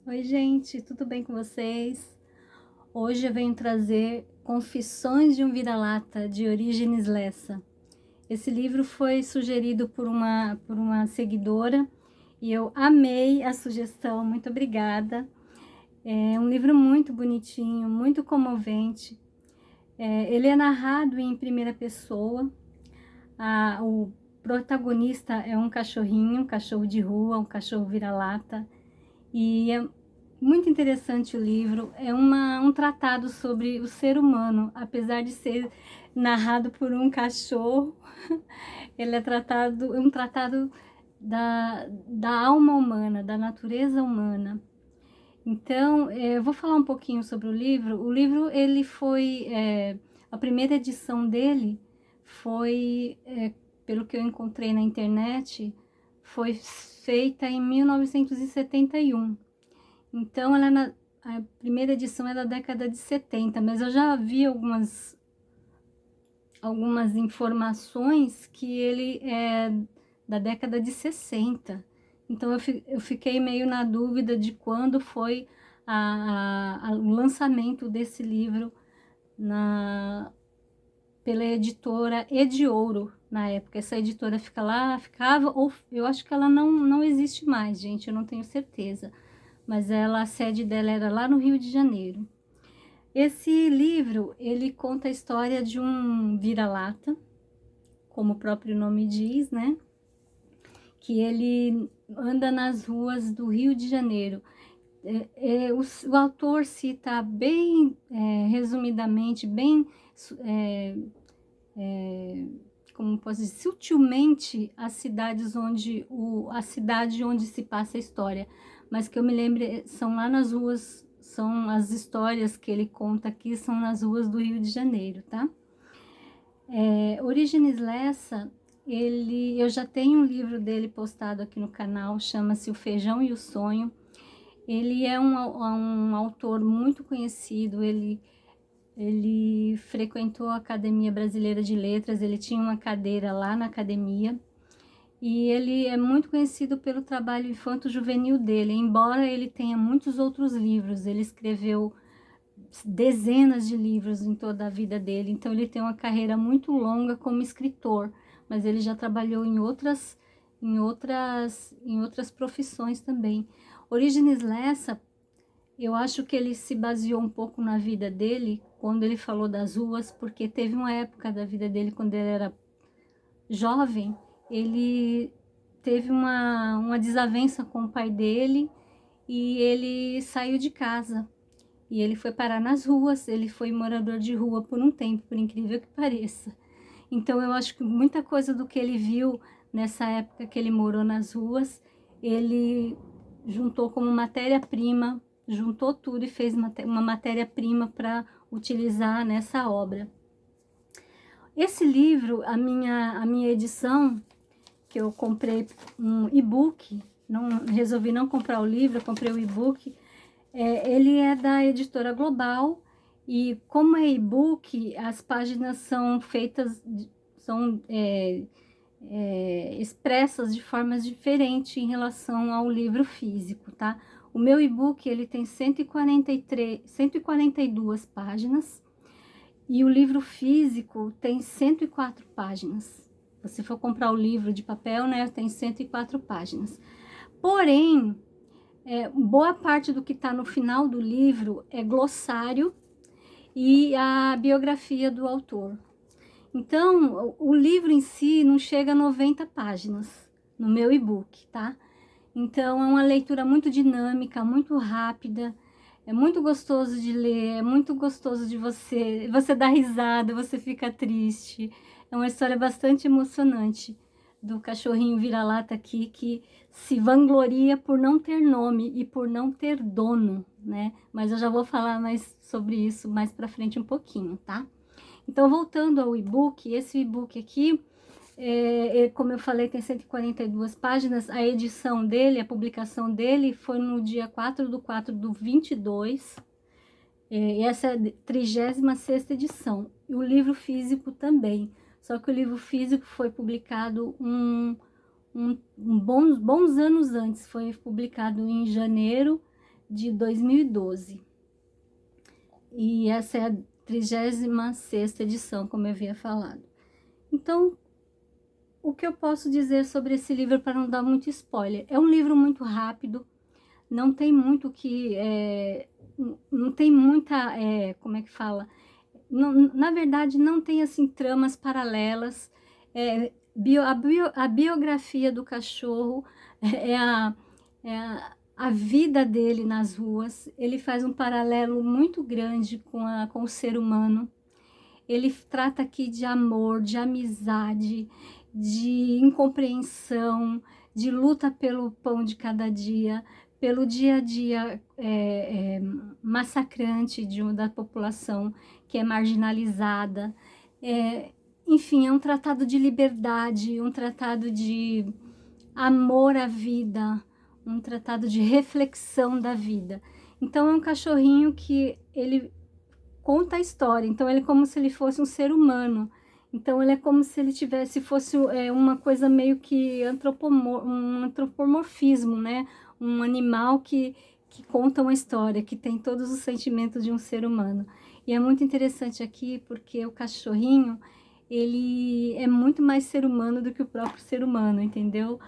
Oi, gente, tudo bem com vocês? Hoje eu venho trazer Confissões de um Vira-Lata, de Orígenes Lessa. Esse livro foi sugerido por uma seguidora e eu amei a sugestão, muito obrigada. É um livro muito bonitinho, muito comovente. Ele é narrado em primeira pessoa. O protagonista é um cachorrinho, um cachorro de rua, um cachorro vira-lata. E é muito interessante o livro. É um tratado sobre o ser humano, apesar de ser narrado por um cachorro. Ele é um tratado da alma humana, da natureza humana. Então, eu vou falar um pouquinho sobre o livro. O livro, ele foi, a primeira edição dele foi, pelo que eu encontrei na internet, foi feita em 1971. Então, a primeira edição é da década de 70, mas eu já vi algumas informações que ele é da década de 60. Então, eu fiquei meio na dúvida de quando foi o lançamento desse livro na, pela editora Ediouro, na época. Essa editora ficava, ou eu acho que ela não existe mais, gente, eu não tenho certeza. Mas a sede dela era lá no Rio de Janeiro. Esse livro, ele conta a história de um vira-lata, como o próprio nome diz, né? Que ele anda nas ruas do Rio de Janeiro. O autor cita bem resumidamente, bem, é, como posso dizer, sutilmente a cidade onde se passa a história. Mas que eu me lembre, são lá nas ruas, são as histórias que ele conta aqui, são nas ruas do Rio de Janeiro, tá? Orígenes Lessa, eu já tenho um livro dele postado aqui no canal, chama-se O Feijão e o Sonho. Ele é um autor muito conhecido, ele frequentou a Academia Brasileira de Letras, ele tinha uma cadeira lá na academia, e ele é muito conhecido pelo trabalho infanto-juvenil dele, embora ele tenha muitos outros livros. Ele escreveu dezenas de livros em toda a vida dele, então ele tem uma carreira muito longa como escritor, mas ele já trabalhou em outras profissões também. Orígenes Lessa, eu acho que ele se baseou um pouco na vida dele quando ele falou das ruas, porque teve uma época da vida dele, quando ele era jovem, ele teve uma desavença com o pai dele e ele saiu de casa. E ele foi parar nas ruas, ele foi morador de rua por um tempo, por incrível que pareça. Então eu acho que muita coisa do que ele viu nessa época que ele morou nas ruas, ele juntou como matéria-prima, juntou tudo e fez uma matéria-prima para utilizar nessa obra. Esse livro, a minha edição, que eu comprei um e-book, resolvi não comprar o livro, eu comprei o e-book. Ele é da editora Global, e como é e-book, as páginas são feitas, são expressas de formas diferentes em relação ao livro físico, tá? O meu e-book, ele tem 142 páginas, e o livro físico tem 104 páginas. Se for comprar o livro de papel, né, tem 104 páginas. Porém, boa parte do que está no final do livro é glossário e a biografia do autor. Então, o livro em si não chega a 90 páginas no meu e-book, tá? Então, é uma leitura muito dinâmica, muito rápida, é muito gostoso de ler, é muito gostoso de você dar risada, você fica triste. É uma história bastante emocionante do cachorrinho vira-lata aqui, que se vangloria por não ter nome e por não ter dono, né? Mas eu já vou falar mais sobre isso mais pra frente um pouquinho, tá? Então, voltando ao e-book, esse e-book aqui, como eu falei, tem 142 páginas. A edição dele, a publicação dele foi no dia 4/4/22. Essa é a 36ª edição. E o livro físico também. Só que o livro físico foi publicado bons anos antes. Foi publicado em janeiro de 2012. E essa é a 36ª edição, como eu havia falado. Então, o que eu posso dizer sobre esse livro para não dar muito spoiler? É um livro muito rápido, não tem muito que... não tem muita... como é que fala? Não, na verdade, não tem, assim, tramas paralelas. A biografia do cachorro é a vida dele nas ruas. Ele faz um paralelo muito grande com o ser humano. Ele trata aqui de amor, de amizade, de incompreensão, de luta pelo pão de cada dia, pelo dia a dia massacrante da população que é marginalizada. Enfim, é um tratado de liberdade, um tratado de amor à vida, um tratado de reflexão da vida. Então, é um cachorrinho que ele conta a história. Então, ele é como se ele fosse um ser humano. Então, ele é como se ele fosse uma coisa meio que um antropomorfismo, né? Um animal que conta uma história, que tem todos os sentimentos de um ser humano. E é muito interessante aqui, porque o cachorrinho, ele é muito mais ser humano do que o próprio ser humano, entendeu?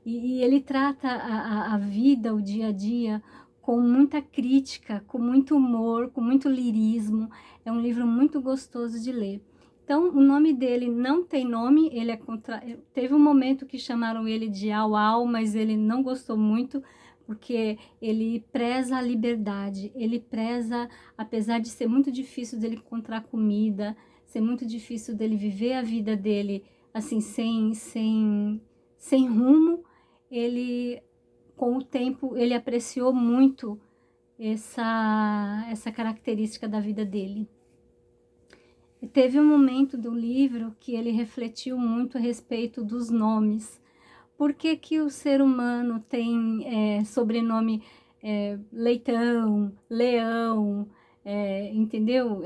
E ele trata a vida, o dia a dia, com muita crítica, com muito humor, com muito lirismo. É um livro muito gostoso de ler. Então, o nome dele não tem nome, teve um momento que chamaram ele de Au Au, mas ele não gostou muito, porque ele preza a liberdade, ele preza, apesar de ser muito difícil dele encontrar comida, ser muito difícil dele viver a vida dele, assim, sem rumo, ele, com o tempo, ele apreciou muito essa característica da vida dele. E teve um momento do livro que ele refletiu muito a respeito dos nomes. Por que que o ser humano tem sobrenome Leitão, Leão, entendeu?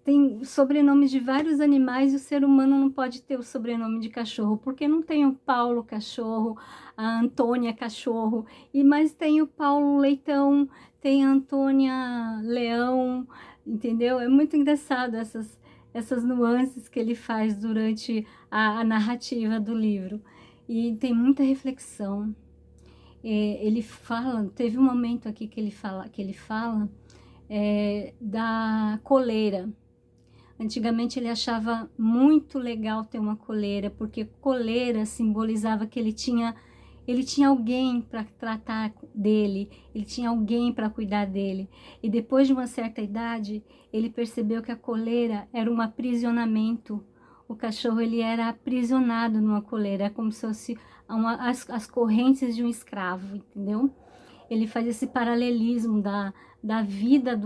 Tem sobrenomes de vários animais e o ser humano não pode ter o sobrenome de cachorro, porque não tem o Paulo Cachorro, a Antônia Cachorro, mas tem o Paulo Leitão, tem a Antônia Leão, entendeu? É muito engraçado essas nuances que ele faz durante a narrativa do livro. E tem muita reflexão. Ele fala, teve um momento aqui que ele fala da coleira. Antigamente ele achava muito legal ter uma coleira, porque coleira simbolizava que ele tinha alguém para tratar dele, ele tinha alguém para cuidar dele. E depois de uma certa idade, ele percebeu que a coleira era um aprisionamento. O cachorro, ele era aprisionado numa coleira, é como se fosse as correntes de um escravo, entendeu? Ele faz esse paralelismo da vida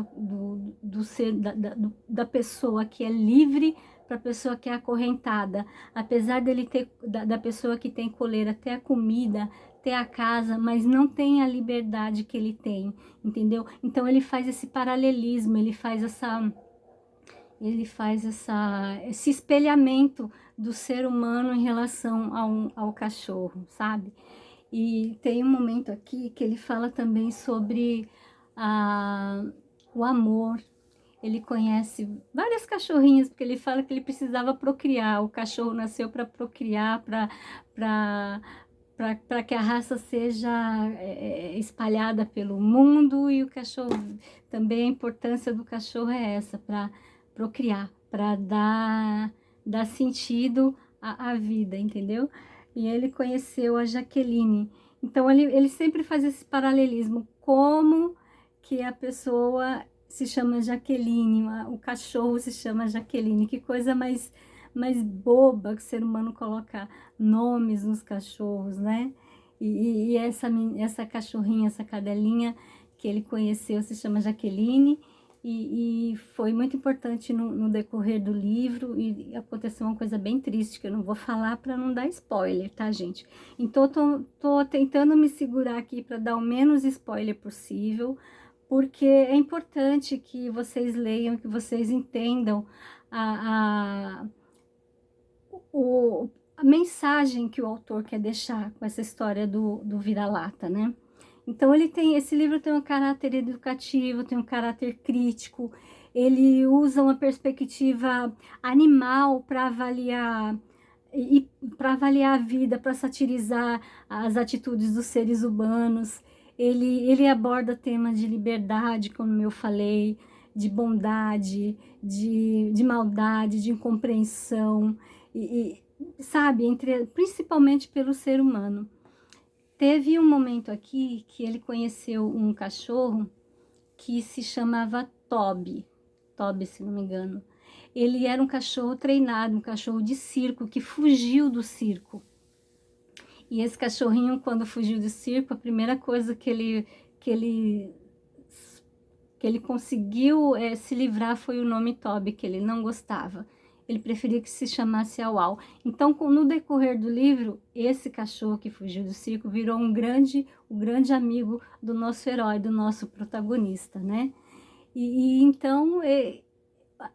da pessoa que é livre para a pessoa que é acorrentada. Apesar dele ter, da pessoa que tem coleira ter a comida, ter a casa, mas não tem a liberdade que ele tem, entendeu? Então ele faz esse paralelismo, ele faz esse espelhamento do ser humano em relação ao cachorro, sabe? E tem um momento aqui que ele fala também sobre o amor. Ele conhece várias cachorrinhas, porque ele fala que ele precisava procriar. O cachorro nasceu para procriar, para que a raça seja espalhada pelo mundo. E o cachorro, também a importância do cachorro é essa, para procriar, para dar sentido à vida, entendeu? E ele conheceu a Jaqueline. Então, ele sempre faz esse paralelismo. Como que a pessoa se chama Jaqueline, o cachorro se chama Jaqueline. Que coisa mais boba que o ser humano coloca nomes nos cachorros, né? E essa cachorrinha, essa cadelinha que ele conheceu se chama Jaqueline. E foi muito importante no decorrer do livro, e aconteceu uma coisa bem triste, que eu não vou falar para não dar spoiler, tá, gente? Então, tô tentando me segurar aqui para dar o menos spoiler possível, porque é importante que vocês leiam, que vocês entendam a mensagem que o autor quer deixar com essa história do vira-lata, né? Então esse livro tem um caráter educativo, tem um caráter crítico, ele usa uma perspectiva animal para avaliar e para avaliar a vida, para satirizar as atitudes dos seres humanos. Ele aborda temas de liberdade, como eu falei, de bondade, de maldade, de incompreensão, sabe, principalmente pelo ser humano. Teve um momento aqui que ele conheceu um cachorro que se chamava Toby, se não me engano. Ele era um cachorro treinado, um cachorro de circo que fugiu do circo. E esse cachorrinho, quando fugiu do circo, a primeira coisa que ele conseguiu se livrar foi o nome Toby, que ele não gostava. Ele preferia que se chamasse Au-Au. Então, no decorrer do livro, esse cachorro que fugiu do circo virou um grande amigo do nosso herói, do nosso protagonista, né? Então,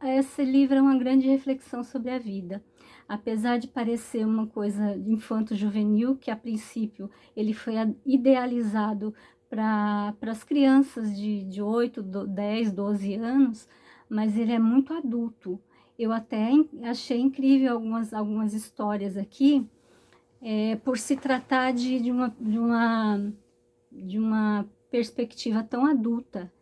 esse livro é uma grande reflexão sobre a vida. Apesar de parecer uma coisa infanto-juvenil, que a princípio ele foi idealizado para as crianças de 8, 10, 12 anos, mas ele é muito adulto. Eu até achei incrível algumas histórias aqui, por se tratar de uma perspectiva tão adulta,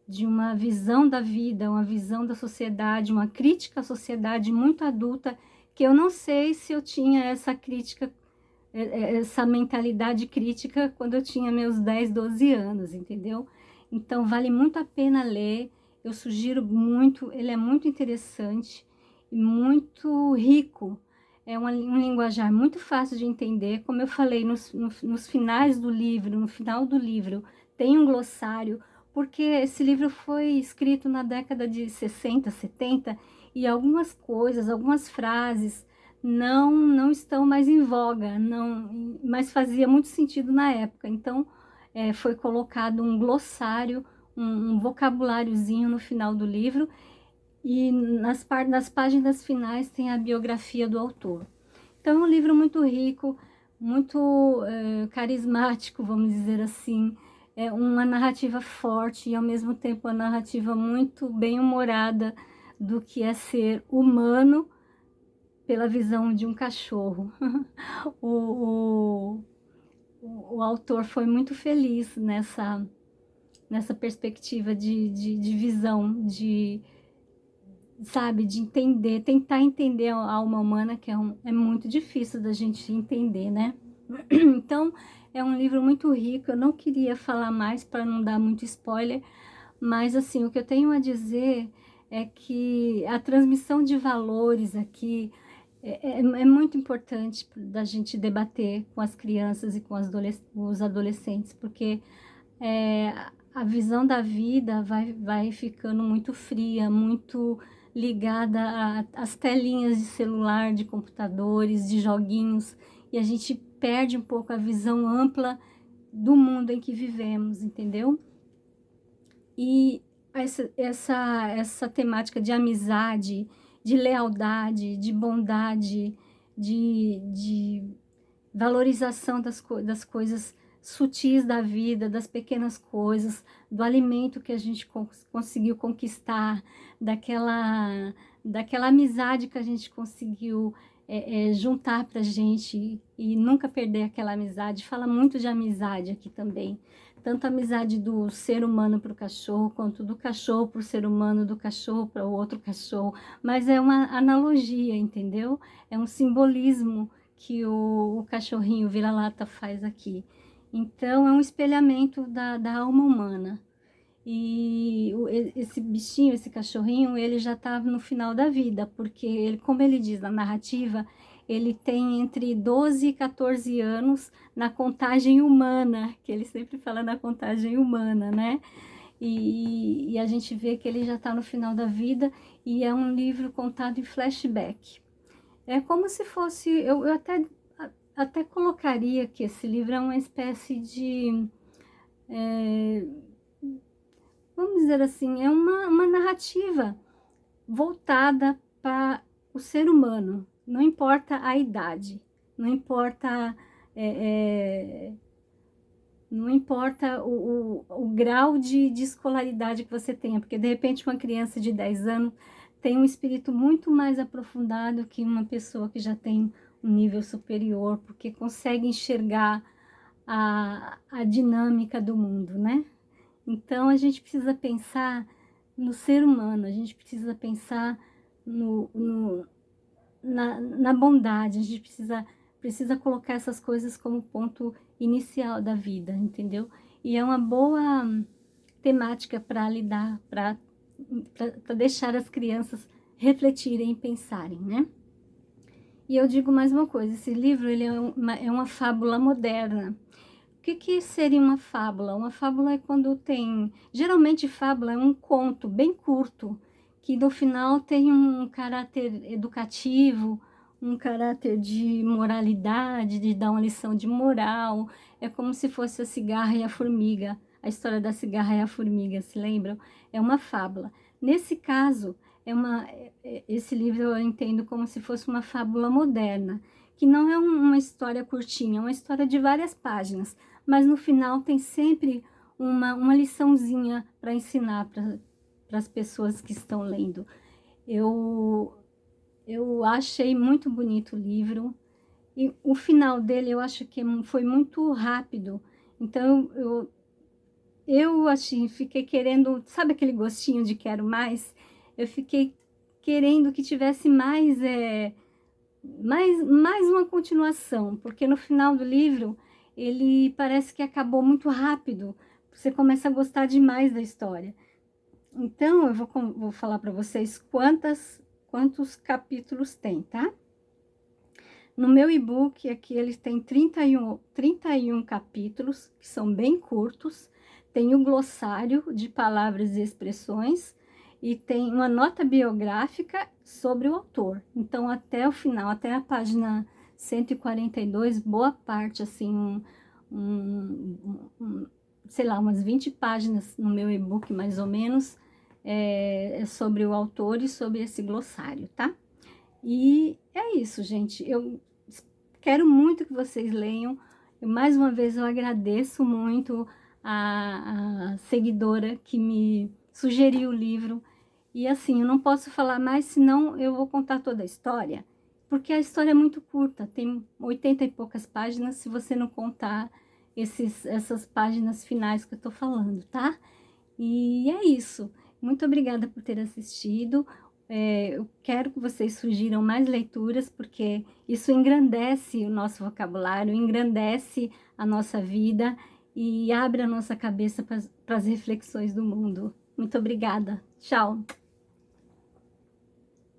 de uma visão da vida, uma visão da sociedade, uma crítica à sociedade muito adulta, que eu não sei se eu tinha essa crítica, essa mentalidade crítica quando eu tinha meus 10, 12 anos, entendeu? Então vale muito a pena ler, eu sugiro muito, ele é muito interessante e muito rico, é um linguajar muito fácil de entender, como eu falei, nos finais do livro, no final do livro, tem um glossário, porque esse livro foi escrito na década de 60, 70, e algumas coisas, algumas frases não estão mais em voga, mas fazia muito sentido na época. Então, foi colocado um glossário, um vocabuláriozinho no final do livro, e nas páginas finais tem a biografia do autor. Então, é um livro muito rico, muito carismático, vamos dizer assim, é uma narrativa forte e, ao mesmo tempo, uma narrativa muito bem-humorada do que é ser humano pela visão de um cachorro. o, o autor foi muito feliz nessa perspectiva de visão, sabe, de entender, tentar entender a alma humana, que é muito difícil da gente entender, né? Então, é um livro muito rico, eu não queria falar mais para não dar muito spoiler, mas assim, o que eu tenho a dizer é que a transmissão de valores aqui é muito importante da gente debater com as crianças e com os adolescentes, porque a visão da vida vai ficando muito fria, muito ligada às telinhas de celular, de computadores, de joguinhos, e a gente perde um pouco a visão ampla do mundo em que vivemos, entendeu? E essa temática de amizade, de lealdade, de bondade, de valorização das coisas sutis da vida, das pequenas coisas, do alimento que a gente conseguiu conquistar, daquela amizade que a gente conseguiu juntar pra gente e nunca perder aquela amizade. Fala muito de amizade aqui também. Tanto a amizade do ser humano para o cachorro, quanto do cachorro para o ser humano, do cachorro para o outro cachorro. Mas é uma analogia, entendeu? É um simbolismo que o cachorrinho vira-lata faz aqui. Então, é um espelhamento da alma humana. E esse bichinho, esse cachorrinho, ele já está no final da vida, porque, como ele diz na narrativa, ele tem entre 12 e 14 anos na contagem humana, que ele sempre fala na contagem humana, né? E a gente vê que ele já está no final da vida e é um livro contado em flashback. É como se fosse, eu até colocaria que esse livro é uma espécie de, vamos dizer assim, é uma narrativa voltada para o ser humano, não importa a idade, não importa, Não importa o grau de escolaridade que você tenha, porque de repente uma criança de 10 anos tem um espírito muito mais aprofundado que uma pessoa que já tem um nível superior, porque consegue enxergar a dinâmica do mundo, né? Então a gente precisa pensar no ser humano, a gente precisa pensar na bondade, a gente precisa colocar essas coisas como ponto inicial da vida, entendeu? E é uma boa temática para lidar, para deixar as crianças refletirem e pensarem, né? E eu digo mais uma coisa, esse livro ele é uma fábula moderna. O que seria uma fábula? Uma fábula é quando tem... Geralmente fábula é um conto bem curto, que no final tem um caráter educativo, um caráter de moralidade, de dar uma lição de moral. É como se fosse a cigarra e a formiga. A história da cigarra e a formiga, se lembram? É uma fábula. Nesse caso, esse livro eu entendo como se fosse uma fábula moderna, que não é uma história curtinha, é uma história de várias páginas, mas no final tem sempre uma liçãozinha para ensinar para as pessoas que estão lendo. Eu achei muito bonito o livro, e o final dele eu acho que foi muito rápido, então eu assim, fiquei querendo, sabe aquele gostinho de quero mais? Eu fiquei querendo que tivesse mais uma continuação, porque no final do livro ele parece que acabou muito rápido, você começa a gostar demais da história. Então eu vou falar para vocês quantos capítulos tem, tá? No meu e-book aqui ele tem 31 capítulos, que são bem curtos, tem o glossário de palavras e expressões, e tem uma nota biográfica sobre o autor. Então, até o final, até a página 142, boa parte, assim, sei lá, umas 20 páginas no meu e-book, mais ou menos, é sobre o autor e sobre esse glossário, tá? E é isso, gente. Eu quero muito que vocês leiam. Mais uma vez, eu agradeço muito a seguidora que me sugeriu o livro. E assim, eu não posso falar mais, senão eu vou contar toda a história, porque a história é muito curta, tem 80 e poucas páginas, se você não contar essas páginas finais que eu tô falando, tá? E é isso. Muito obrigada por ter assistido. Eu quero que vocês sugiram mais leituras, porque isso engrandece o nosso vocabulário, engrandece a nossa vida e abre a nossa cabeça para as reflexões do mundo. Muito obrigada. Tchau.